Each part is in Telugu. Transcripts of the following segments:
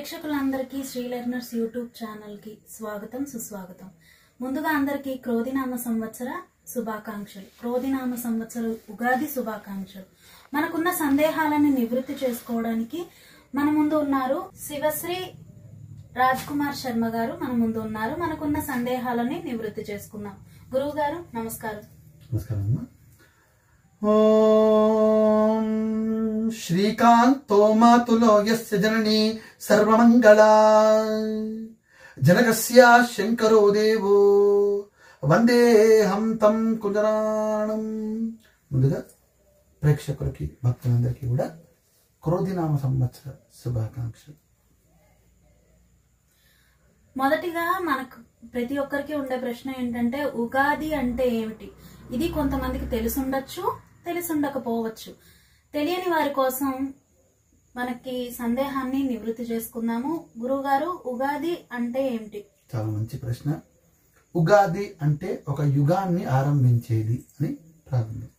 ప్రేక్షకులందరికీ శ్రీ లెర్నర్స్ యూట్యూబ్ ఛానల్ కి స్వాగతం సుస్వాగతం. ముందుగా అందరికీ క్రోధినామ సంవత్సర శుభాకాంక్షలు. క్రోధినామ సంవత్సర ఉగాది శుభాకాంక్షలు. మనకున్న సందేహాలను నివృత్తి చేసుకోవడానికి మన ముందు ఉన్నారు శివశ్రీ రాజ్ కుమార్ శర్మ గారు. మన ముందు ఉన్నారు. మనకున్న సందేహాలని నివృత్తి చేసుకుందాం. గురువు గారు నమస్కారం. నమస్కారం. ఓం శ్రీకాంతో మాతులో యస్య జననీ సర్వమంగళా జనకస్య శంకరో దేవో వందేహం తం కుజరాణం. ముందుగా ప్రేక్షకులకి భక్తులందరికీ కూడా క్రోధినామ సంవత్సర శుభాకాంక్షలు. మొదటిగా మనకు ప్రతి ఒక్కరికి ఉండే ప్రశ్న ఏంటంటే ఉగాది అంటే ఏమిటి? ఇది కొంతమందికి తెలిసుండొచ్చు, తెలిసుండకపోవచ్చు. తెలియని వారి కోసం మనకి సందేహాన్ని నివృత్తి చేసుకుందాము. గురువుగారు, ఉగాది అంటే ఏమిటి? చాలా మంచి ప్రశ్న. ఉగాది అంటే ఒక యుగాన్ని ఆరంభించేది అని ప్రారంభం.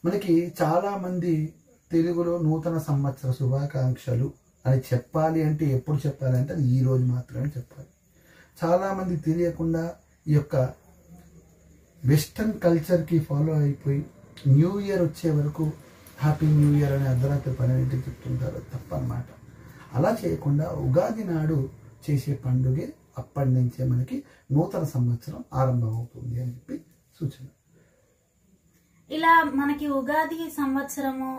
మనకి చాలా మంది తెలుగులో నూతన సంవత్సర శుభాకాంక్షలు అని చెప్పాలి అంటే ఎప్పుడు చెప్పాలి అంటే అది ఈ రోజు మాత్రమే చెప్పాలి. చాలా మంది తెలియకుండా ఈ యొక్క వెస్టర్న్ కల్చర్కి ఫాలో అయిపోయి న్యూ ఇయర్ వచ్చే వరకు హ్యాపీ న్యూ ఇయర్ అని అర్ధరాత్రి 12కి చెప్తుంటారు. తప్పన్నమాట. అలా చేయకుండా ఉగాది నాడు చేసే పండుగే అప్పటి నుంచే మనకి నూతన సంవత్సరం ఆరంభమవుతుంది అని చెప్పి సూచన. ఇలా మనకి ఉగాది సంవత్సరము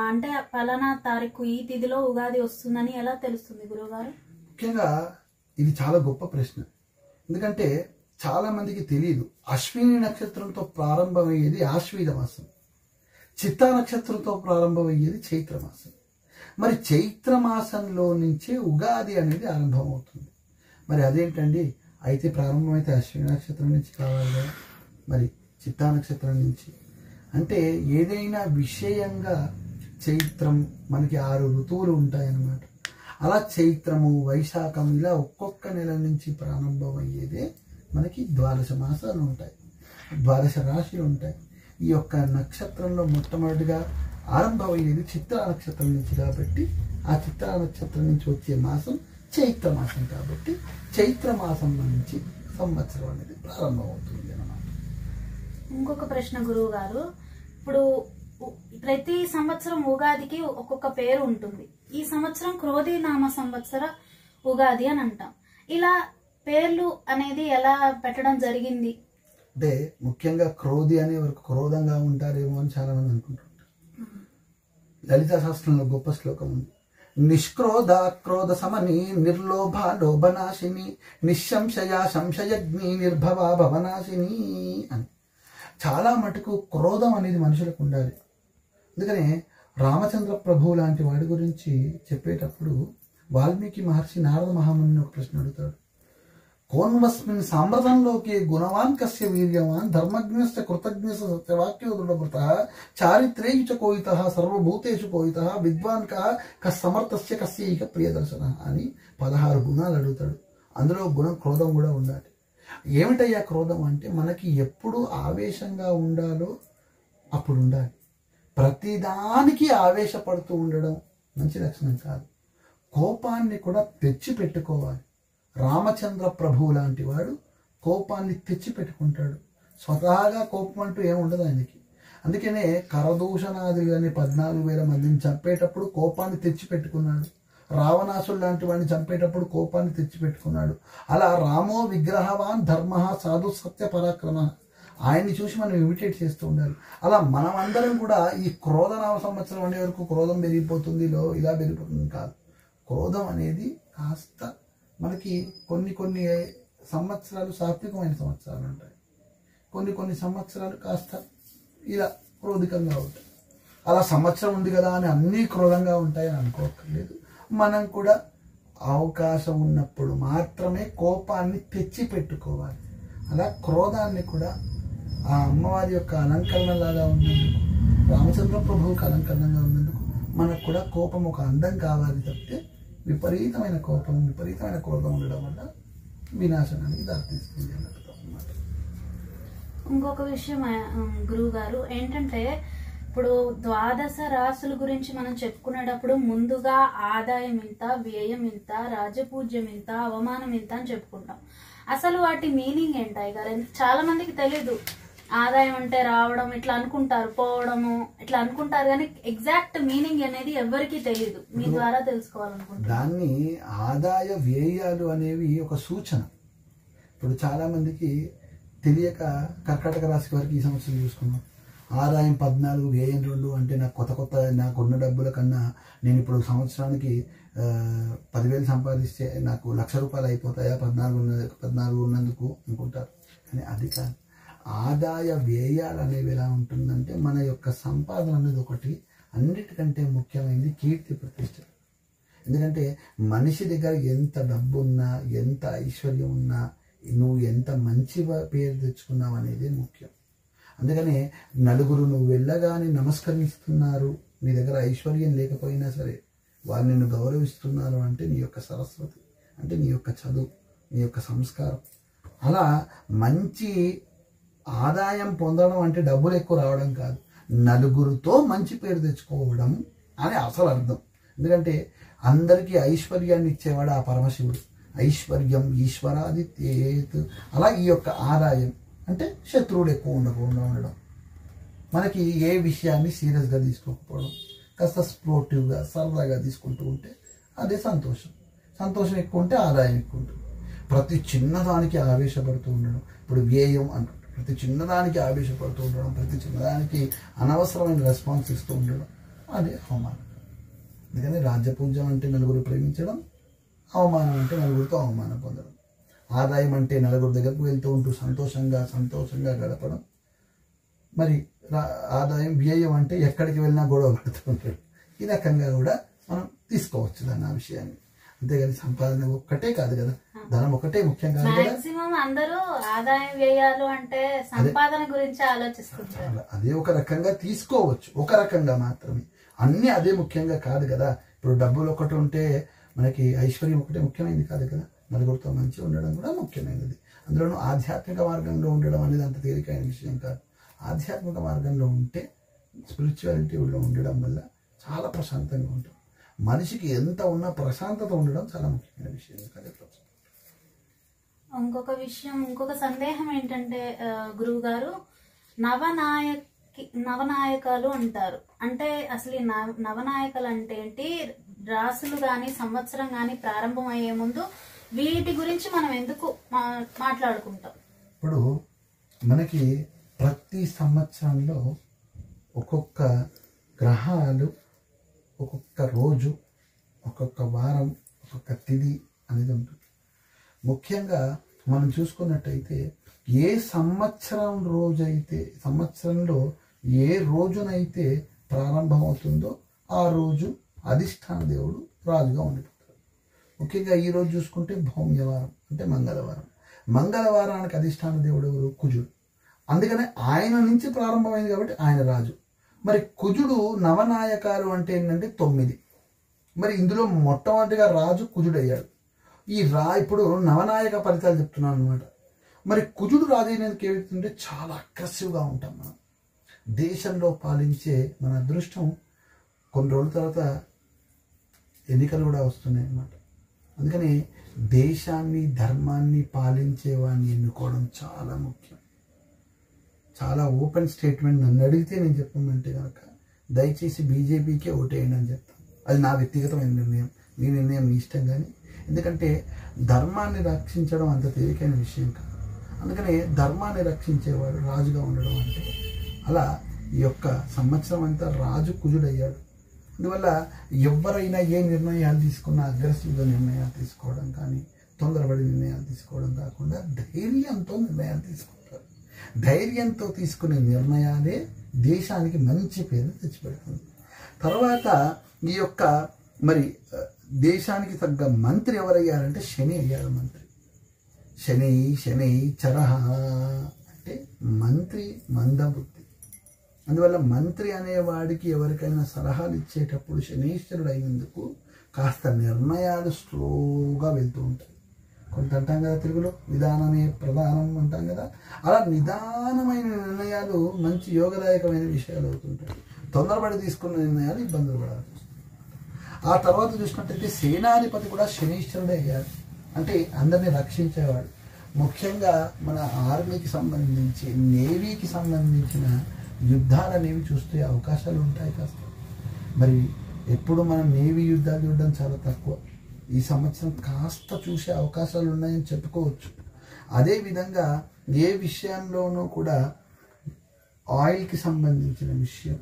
అంటే పలానా తారీఖు ఈ తిథిలో ఉగాది వస్తుందని ఎలా తెలుస్తుంది గురువుగారు? ముఖ్యంగా ఇది చాలా గొప్ప ప్రశ్న. ఎందుకంటే చాలా మందికి తెలియదు. అశ్విని నక్షత్రంతో ప్రారంభమయ్యేది ఆశ్వీజ మాసం, చిత్తా నక్షత్రంతో ప్రారంభమయ్యేది చైత్ర మాసం. మరి చైత్ర మాసంలో నుంచే ఉగాది అనేది ఆరంభమవుతుంది. మరి అదేంటండి? అయితే ప్రారంభమైతే అశ్విని నక్షత్రం నుంచి కావాలి, మరి చిత్తా నక్షత్రం నుంచి అంటే ఏదైనా విషయంగా చైత్రం మనకి 6 ఋతువులు ఉంటాయన్నమాట. అలా చైత్రము, వైశాఖం ఇలా ఒక్కొక్క నెల నుంచి ప్రారంభమయ్యేదే మనకి 12 మాసాలు ఉంటాయి, 12 రాశులు ఉంటాయి. ఈ యొక్క నక్షత్రంలో మొట్టమొదటిగా ఆరంభమయ్యేది చిత్రా నక్షత్రం నుంచి కాబట్టి ఆ చిత్రా నక్షత్రం నుంచి వచ్చే మాసం చైత్ర మాసం కాబట్టి చైత్ర మాసం నుంచి సంవత్సరం అనేది ప్రారంభమవుతుంది అన్నమాట. ఇంకొక ప్రశ్న గురువు గారు, ఇప్పుడు ప్రతి సంవత్సరం ఉగాదికి ఒక్కొక్క పేరు ఉంటుంది. ఈ సంవత్సరం క్రోధినామ సంవత్సర ఉగాది అని అంటాం. ఇలా పేర్లు అనేది ఎలా పెట్టడం జరిగింది? అంటే ముఖ్యంగా క్రోధి అనే వరకు క్రోధంగా ఉంటారేమో అని చాలా మంది అనుకుంటుంటారు. లలితా శాస్త్రంలో గొప్ప శ్లోకం ఉంది. నిష్క్రోధ క్రోధ సమని నిర్లోభ లోభనాశిని నిశంశయ సంశయగ్ని నిర్భవ భవనాశిని అని. చాలా మటుకు క్రోధం అనేది మనుషులకు ఉండాలి. అందుకనే రామచంద్ర ప్రభువు లాంటి వాడి గురించి చెప్పేటప్పుడు వాల్మీకి మహర్షి నారద మహాముని ఒక ప్రశ్న అడుగుతాడు. కోన్వస్మిన్ సామ్రతంలోకి గుణవాన్ కస్య వీర్యవాన్ ధర్మజ్ఞశ్చ కృతజ్ఞశ్చ సత్యవాక్యో దృఢకృత చారిత్రేయుచ కోయిత సర్వభూతేషు కోయిత విద్వాన్ సమర్థస్య కస్యైక ప్రియదర్శన అని 16 గుణాలు అడుగుతాడు. అందులో గుణం క్రోధం కూడా ఉండాలి. ఏమిటయ్యా క్రోధం అంటే మనకి ఎప్పుడు ఆవేశంగా ఉండాలో అప్పుడు ఉండాలి. ప్రతిదానికి ఆవేశపడుతూ ఉండడం మంచి లక్షణం కాదు. కోపాన్ని కూడా తెచ్చి పెట్టుకోవాలి. రామచంద్ర ప్రభువు లాంటి వాడు కోపాన్ని తెచ్చి పెట్టుకుంటాడు. స్వతహాగా కోపం అంటూ ఏముండదు ఆయనకి. అందుకనే కరదూషణాదులు అని 14,000 మందిని చంపేటప్పుడు కోపాన్ని తెచ్చి పెట్టుకున్నాడు. రావణాసుడు లాంటి వాడిని చంపేటప్పుడు కోపాన్ని తెచ్చి పెట్టుకున్నాడు. అలా రామో విగ్రహవాన్ ధర్మ సాధు సత్య పరాక్రమ, ఆయన్ని చూసి మనం ఇమిటేట్ చేస్తూ ఉండాలి. అలా మనం అందరం కూడా ఈ క్రోధనామ సంవత్సరం అనే వరకు క్రోధం పెరిగిపోతుంది, ఇలా పెరిగిపోతుంది కాదు. క్రోధం అనేది కాస్త మనకి కొన్ని సంవత్సరాలు సాత్వికమైన సంవత్సరాలు ఉంటాయి, కొన్ని సంవత్సరాలు కాస్త ఇలా క్రోధికంగా ఉంటాయి. అలా సంవత్సరం ఉంది కదా అని అన్నీ క్రోధంగా ఉంటాయని అనుకోకర్లేదు. మనం కూడా అవకాశం ఉన్నప్పుడు మాత్రమే కోపాన్ని తెచ్చి పెట్టుకోవాలి. అలా క్రోధాన్ని కూడా ఆ అమ్మవారి యొక్క అలంకరణలాగా ఉన్నందుకు, రామచంద్ర ప్రభువుకి అలంకరణంగా ఉన్నందుకు మనకు కూడా కోపం ఒక అందం కావాలి తప్పితే విపరీతమైన కోపం, విపరీతమైన క్రోధం ఉండడం వల్ల వినాశనానికి దారితీస్తుంది అన్నమాట. ఇంకొక విషయం గురువు గారు ఏంటంటే ఇప్పుడు ద్వాదశ రాశుల గురించి మనం చెప్పుకునేటప్పుడు ముందుగా ఆదాయం ఇంత, వ్యయం ఇంత, రాజపూజ్యం ఇంత, అవమానం ఇంత అని చెప్పుకుంటాం. అసలు వాటి మీనింగ్ ఏంటాయి గారు? చాలా మందికి తెలీదు. ఆదాయం అంటే రావడం ఇట్లా అనుకుంటారు, పోవడము ఇట్లా అనుకుంటారు, కానీ ఎగ్జాక్ట్ మీనింగ్ అనేది ఎవరికి తెలియదు. మీ ద్వారా తెలుసుకోవాలనుకుంటున్నాను. దాన్ని ఆదాయ వ్యయాలు అనేవి ఒక సూచన. ఇప్పుడు చాలా మందికి తెలియక కర్కాటక రాశి వారికి ఈ సంవత్సరం చూసుకున్నాం. ఆదాయం 14, వ్యయం 2 అంటే నాకున్న డబ్బుల కన్నా నేను ఇప్పుడు సంవత్సరానికి 10,000 సంపాదిస్తే నాకు ₹1,00,000 అయిపోతాయా 14 ఉన్నందుకు అనుకుంటారు. కానీ అది కాదు. ఆదాయ వ్యయాలు అనేవి ఎలా ఉంటుందంటే మన యొక్క సంపాదన అనేది ఒకటి, అన్నిటికంటే ముఖ్యమైనది కీర్తి ప్రతిష్ట. ఎందుకంటే మనిషి దగ్గర ఎంత డబ్బు ఉన్నా, ఎంత ఐశ్వర్యం ఉన్నా, నువ్వు ఎంత మంచి పేరు తెచ్చుకున్నావు అనేది ముఖ్యం. అందుకనే నలుగురు నువ్వు వెళ్ళగానే నమస్కరిస్తున్నారు, నీ దగ్గర ఐశ్వర్యం లేకపోయినా సరే వారు నిన్ను గౌరవిస్తున్నారు అంటే నీ యొక్క సరస్వతి, అంటే నీ యొక్క చదువు, నీ యొక్క సంస్కారం. అలా మంచి ఆదాయం పొందడం అంటే డబ్బులు ఎక్కువ రావడం కాదు, నలుగురితో మంచి పేరు తెచ్చుకోవడం అని అసలు అర్థం. ఎందుకంటే అందరికీ ఐశ్వర్యాన్ని ఇచ్చేవాడు ఆ పరమశివుడు. ఐశ్వర్యం ఈశ్వరాది తేత్. అలా ఈ యొక్క ఆదాయం అంటే శత్రువుడు ఎక్కువ ఉండకుండా ఉండడం, మనకి ఏ విషయాన్ని సీరియస్గా తీసుకోకపోవడం, కాస్త స్పోర్టివ్గా సరదాగా తీసుకుంటూ ఉంటే అదే సంతోషం. సంతోషం ఎక్కువ ఉంటే ఆదాయం ఎక్కువ ఉంటుంది. ప్రతి చిన్నదానికి ఆవేశపడుతూ ఉండడం, ఇప్పుడు వ్యయం అంటారు. ప్రతి చిన్నదానికి ఆవేశపడుతూ ఉండడం, ప్రతి చిన్నదానికి అనవసరమైన రెస్పాన్స్ ఇస్తూ ఉండడం అదే అవమానం. అందుకని రాజ్యపూజ్యం అంటే నలుగురు ప్రేమించడం, అవమానం అంటే నలుగురితో అవమానం పొందడం. ఆదాయం అంటే నలుగురు దగ్గరకు వెళ్తూ ఉంటూ సంతోషంగా గడపడం. మరి ఆదాయం వ్యయం అంటే ఎక్కడికి వెళ్ళినా గొడవ పడుతూ ఉంటాడు. ఈ రకంగా కూడా మనం తీసుకోవచ్చు దాన్ని, ఆ విషయాన్ని. అంతేగాని సంపాదన ఒక్కటే కాదు కదా, ధనం ఒకటే ముఖ్యం కాదు కదా. మాక్సిమం అందరూ ఆదాయం వ్యయాలు అంటే సంపాదన గురించి ఆలోచిస్తుంటారు. అదే ఒక రకంగా తీసుకోవచ్చు, ఒక రకంగా మాత్రమే. అన్ని అదే ముఖ్యంగా కాదు కదా. ఇప్పుడు డబ్బులు ఒకటి ఉంటే మనకి ఐశ్వర్యం ఒకటే ముఖ్యమైనది కాదు కదా. నలుగురితో మంచిగా ఉండడం కూడా ముఖ్యమైనది. అందులోనూ ఆధ్యాత్మిక మార్గంలో ఉండడం అనేది అంత తేలికైన విషయం కాదు. ఆధ్యాత్మిక మార్గంలో ఉంటే, స్పిరిచువాలిటీలో ఉండడం వల్ల చాలా ప్రశాంతంగా ఉంటాం. మనిషికి ఎంత ఉన్నా ప్రశాంతత ఉండడం చాలా ముఖ్యమైన విషయం. ఇంకొక సందేహం ఏంటంటే గురువు గారు, నవనాయకాలు అంటారు. అంటే అసలు ఈ నవనాయకాలు అంటే ఏంటి? రాసులు గాని సంవత్సరం గాని ప్రారంభం అయ్యే ముందు వీటి గురించి మనం ఎందుకు మాట్లాడుకుంటాం? ఇప్పుడు మనకి ప్రతి సంవత్సరంలో ఒక్కొక్క గ్రహాలు, ఒక్కొక్క రోజు, ఒక్కొక్క వారం, ఒక్కొక్క తిథి అనేది ఉంటుంది. ముఖ్యంగా మనం చూసుకున్నట్టయితే ఏ సంవత్సరం రోజైతే, సంవత్సరంలో ఏ రోజునైతే ప్రారంభమవుతుందో ఆ రోజు అధిష్టాన దేవుడు రాజుగా ఉండిపోతాడు. ముఖ్యంగా ఈ రోజు చూసుకుంటే భౌమ్యవారం అంటే మంగళవారం. మంగళవారానికి అధిష్టాన దేవుడు ఎవరు? కుజుడు. అందుకనే ఆయన నుంచి ప్రారంభమైంది కాబట్టి ఆయన రాజు. మరి కుజుడు నవనాయకాలు అంటే ఏంటంటే 9. మరి ఇందులో మొట్టమొదటిగా రాజు కుజుడయ్యాడు. ఇప్పుడు నవనాయక ఫలితాలు చెప్తున్నాను అనమాట. మరి కుజుడు రాజు అయినందుకు ఏమవుతుందంటే చాలా అగ్రెసివ్గా ఉంటాం మనం. దేశంలో పాలించే మన అదృష్టం కొన్ని రోజుల తర్వాత ఎన్నికలు కూడా వస్తున్నాయి అన్నమాట. అందుకని దేశాన్ని, ధర్మాన్ని పాలించేవాడిని ఎన్నుకోవడం చాలా ముఖ్యం. చాలా ఓపెన్ స్టేట్మెంట్. నన్ను అడిగితే నేను చెప్పమంటే కనుక దయచేసి బీజేపీకే ఓటేయండి అని చెప్తాను. అది నా వ్యక్తిగతమైన నిర్ణయం. మీ నిర్ణయం మీ ఇష్టం. కానీ ఎందుకంటే ధర్మాన్ని రక్షించడం అంత తేలికైన విషయం కాదు. అందుకని ధర్మాన్ని రక్షించేవాడు రాజుగా ఉండడం అంటే అలా ఈ యొక్క సంవత్సరం అంతా రాజు కుజుడయ్యాడు. అందువల్ల ఎవరైనా ఏ నిర్ణయాలు తీసుకున్నా అగ్రెసివ్గా నిర్ణయాలు తీసుకోవడం కానీ, తొందరపడి నిర్ణయాలు తీసుకోవడం కాకుండా ధైర్యంతో నిర్ణయాలు తీసుకుంటారు. ధైర్యంతో తీసుకునే నిర్ణయాలే దేశానికి మంచి పేరు తెచ్చిపెడుతుంది. తర్వాత ఈ యొక్క మరి దేశానికి తగ్గ మంత్రి ఎవరయ్యారంటే శని అయ్యాడు మంత్రి. శని చరహ అంటే మంత్రి మందబుద్ధి. అందువల్ల మంత్రి అనేవాడికి ఎవరికైనా సలహాలు ఇచ్చేటప్పుడు శనీశ్వరుడు అయినందుకు కాస్త నిర్ణయాలు స్లోగా వెళ్తూ ఉంటాయి. కొంత అంటాం కదా తెలుగులో, నిదానమే ప్రధానం అంటాం కదా. అలా నిదానమైన నిర్ణయాలు మంచి యోగదాయకమైన విషయాలు అవుతుంటాయి. తొందరపడి తీసుకున్న నిర్ణయాలు ఇబ్బందులు పడాలి. ఆ తర్వాత చూసినట్టయితే సేనాధిపతి కూడా శనీశ్వరుడే అయ్యాడు. అంటే అందరినీ రక్షించేవాడు. ముఖ్యంగా మన ఆర్మీకి సంబంధించి, నేవీకి సంబంధించిన యుద్ధాలు అనేవి చూస్తే అవకాశాలు ఉంటాయి కాస్త. మరి ఎప్పుడు మనం నేవీ యుద్ధాలు చూడడం చాలా తక్కువ. ఈ సంవత్సరం కాస్త చూసే అవకాశాలు ఉన్నాయని చెప్పుకోవచ్చు. అదేవిధంగా ఏ విషయంలోనూ కూడా ఆయిల్కి సంబంధించిన విషయం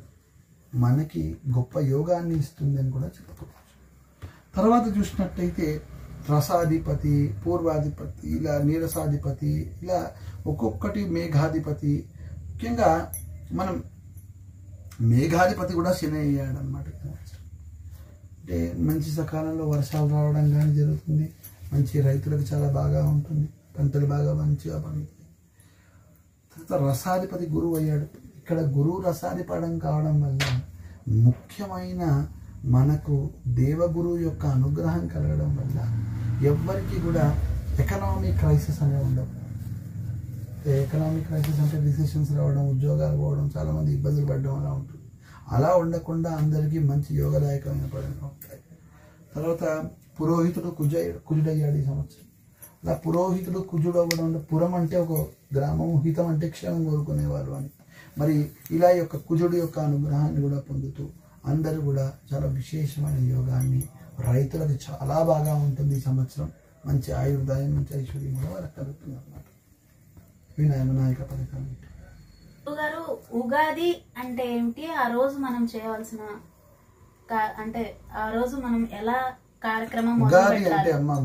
మనకి గొప్ప యోగాన్ని ఇస్తుందని కూడా చెప్పుకోవచ్చు. తర్వాత చూసినట్టయితే రసాధిపతి, పూర్వాధిపతి, ఇలా నీరసాధిపతి, ఇలా ఒక్కొక్కటి మేఘాధిపతి. ముఖ్యంగా మనం మేఘాధిపతి కూడా శని అయ్యాడు అన్నమాట. అంటే మంచి సకాలంలో వర్షాలు రావడం కానీ జరుగుతుంది. మంచి రైతులకు చాలా బాగా ఉంటుంది, పంటలు బాగా మంచిగా పండుతాయి. తర్వాత రసాధిపతి గురువు అయ్యాడు. ఇక్కడ గురువు రసాధిపడం కావడం వల్ల ముఖ్యమైన మనకు దేవగురువు యొక్క అనుగ్రహం కలగడం వల్ల ఎవ్వరికి కూడా ఎకనామిక్ క్రైసిస్ అనేవి ఉండవు. ఎకనామిక్ క్రైసిస్ అంటే రిసెషన్స్ రావడం, ఉద్యోగాలు పోవడం, చాలామంది ఇబ్బందులు పడడం అలా ఉంటుంది. అలా ఉండకుండా అందరికీ మంచి యోగదాయకమైన పనులు ఉంటాయి. తర్వాత పురోహితుడు కుజుడయ్యాడు ఈ సంవత్సరం. అలా పురోహితుడు కుజుడు అవ్వడం అంటే, పురం అంటే ఒక గ్రామం, హితం అంటే క్షేమం కోరుకునేవారు అని. మరి ఇలా యొక్క కుజుడు యొక్క అనుగ్రహాన్ని కూడా పొందుతూ అందరూ కూడా చాలా విశేషమైన యోగాన్ని, రైతులకు చాలా బాగా ఉంటుంది ఈ సంవత్సరం. మంచి ఆయుర్దాయం, మంచి ఐశ్వర్యం కూడా వాళ్ళకి కలుగుతుంది అన్నమాట. వినాయక పథకాలు. గారు, ఉగాది అంటే ఏమిటి? ఆ రోజు మనం చేయవలసిన అంటే ఆ రోజు మనం ఎలా కార్యక్రమం ఉగాది అంటే అమ్మ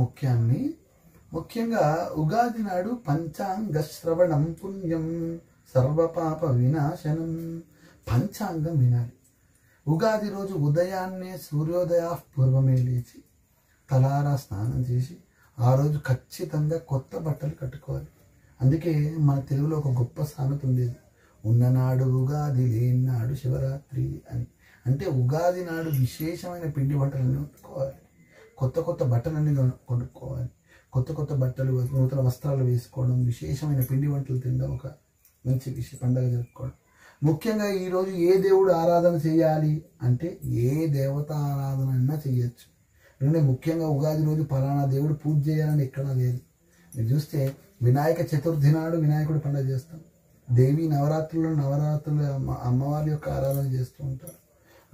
ముఖ్యంగా ఉగాది నాడు పంచాంగ శ్రవణం పుణ్యం సర్వపాప వినాశనం. పంచాంగం వినాలి. ఉగాది రోజు ఉదయాన్నే సూర్యోదయ పూర్వమే లేచి తలారా స్నానం చేసి ఆ రోజు ఖచ్చితంగా కొత్త బట్టలు కట్టుకోవాలి. అందుకే మన తెలుగులో ఒక గొప్ప సామెత ఉండేది, ఉన్ననాడు ఉగాది లేనాడు శివరాత్రి అని. అంటే ఉగాది నాడు విశేషమైన పిండి వంటలన్నీ వండుకోవాలి, కొత్త బట్టలన్నీ కొనుక్కోవాలి, కొత్త బట్టలు, నూతన వస్త్రాలు వేసుకోవడం, విశేషమైన పిండి వంటలు తినడం ఒక మంచి పండుగ జరుపుకోవడం. ముఖ్యంగా ఈరోజు ఏ దేవుడు ఆరాధన చేయాలి అంటే ఏ దేవత ఆరాధన అయినా చేయొచ్చు. ఎందుకంటే ముఖ్యంగా ఉగాది రోజు పలానా దేవుడు పూజ చేయాలని ఎక్కడా లేదు. మీరు చూస్తే వినాయక చతుర్థి నాడు వినాయకుడు పండుగ చేస్తాం. దేవి నవరాత్రులు అమ్మవారి యొక్క ఆరాధన చేస్తూ ఉంటారు.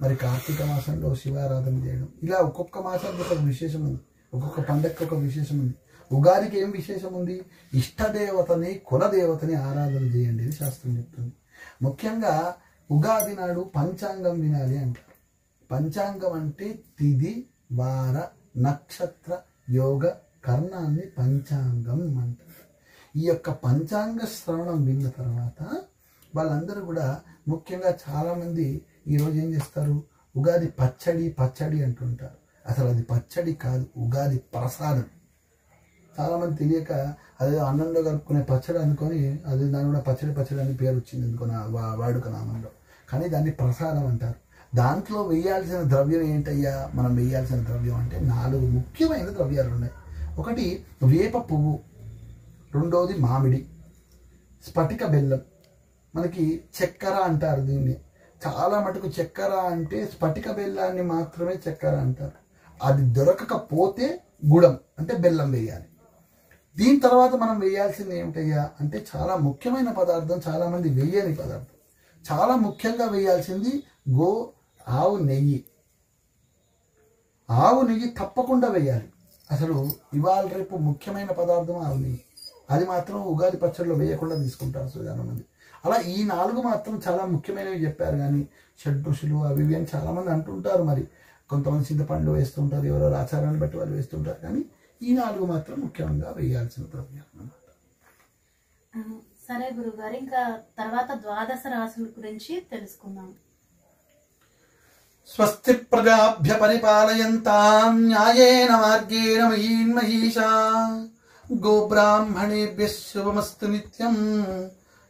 మరి కార్తీక మాసంలో శివారాధన చేయడం, ఇలా ఒక్కొక్క మాసానికి ఒక విశేషం ఉంది, ఒక్కొక్క పండగకి ఒక విశేషం ఉంది. ఉగాదికి ఏం విశేషం ఉంది? ఇష్టదేవతని, కులదేవతని ఆరాధన చేయండి అని శాస్త్రం చెప్తుంది. ముఖ్యంగా ఉగాది నాడు పంచాంగం వినాలి అంటారు. పంచాంగం అంటే తిథి, వార, నక్షత్ర, యోగ కర్ణాన్ని పంచాంగం అంటారు. ఈ యొక్క పంచాంగ శ్రవణం విన్న తర్వాత వాళ్ళందరూ కూడా, ముఖ్యంగా చాలామంది ఈరోజు ఏం చేస్తారు, ఉగాది పచ్చడి అంటుంటారు. అసలు అది పచ్చడి కాదు, ఉగాది ప్రసాదం. చాలామంది తెలియక అదే అన్నంలో కలుపుకునే పచ్చడి అనుకొని అది దాని కూడా పచ్చడి అని పేరు వచ్చింది అనుకున్న వాడుక నామంలో. కానీ దాన్ని ప్రసాదం అంటారు. దాంట్లో వేయాల్సిన ద్రవ్యం ఏంటయ్యా? మనం వేయాల్సిన ద్రవ్యం అంటే 4 ముఖ్యమైన ద్రవ్యాలు ఉన్నాయి. ఒకటి వేప పువ్వు, రెండోది మామిడి, స్ఫటిక బెల్లం, మనకి చక్కెర అంటారు దీన్ని. చాలా మటుకు చక్కెర అంటే స్ఫటిక బెల్లాన్ని మాత్రమే చక్కెర అంటారు. అది దొరకకపోతే గుడం అంటే బెల్లం వేయాలి. దీని తర్వాత మనం వేయాల్సింది ఏమిటయ్యా అంటే చాలా ముఖ్యమైన పదార్థం, చాలామంది వేయని పదార్థం, చాలా ముఖ్యంగా వేయాల్సింది ఆవు నెయ్యి. ఆవు నెయ్యి తప్పకుండా వేయాలి. అసలు ఇవాళ రేపు ముఖ్యమైన పదార్థం ఆవు నెయ్యి. అది మాత్రం ఉగాది పచ్చడిలో వేయకుండా తీసుకుంటారు చాలా మంది. అలా ఈ 4 మాత్రం చాలా ముఖ్యమైనవి చెప్పారు. కానీ షడ్రుచులు అవి అని చాలామంది అంటుంటారు. మరి కొంతమంది చింతపండు వేస్తుంటారు, ఎవరో ఆచారాన్ని బట్టి వాళ్ళు వేస్తుంటారు. కానీ ఈ 4 మాత్రం ముఖ్యంగా వేయాల్సిన ద్రవ్యాలు అన్నమాట. సరే గురుగారు, ఇంకా తర్వాత ద్వాదశ రాశుల గురించి తెలుసుకుందాం. స్వస్తి ప్రజాభ్య పరిపాలయంతాం న్యాయేన మార్గేణ మహీన్ మహీషా గోబ్రాహ్మణేభ్యః శుభమస్తు నిత్యం.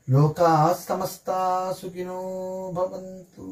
లోకాః సమస్తాః సుఖినో భవంతు.